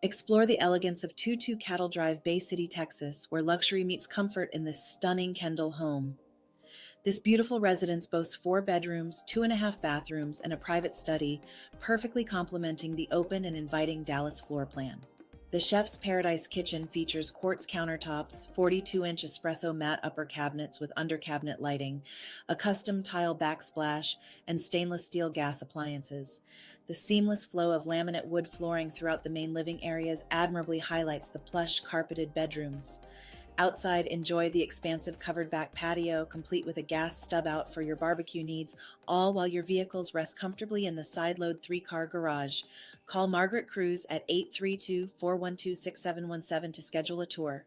Explore the elegance of 22 Cattle Drive, Bay City, Texas, where luxury meets comfort in this stunning Kendall home. This beautiful residence boasts 4 bedrooms, 2.5 bathrooms, and a private study, perfectly complementing the open and inviting Dallas floor plan. The chef's paradise kitchen features quartz countertops, 42-inch espresso matte upper cabinets with under-cabinet lighting, a custom tile backsplash, and stainless steel gas appliances. The seamless flow of laminate wood flooring throughout the main living areas admirably highlights the plush, carpeted bedrooms. Outside, enjoy the expansive covered back patio, complete with a gas stub-out for your barbecue needs, all while your vehicles rest comfortably in the side-load 3-car garage. Call Margaret Cruz at 832-412-6717 to schedule a tour.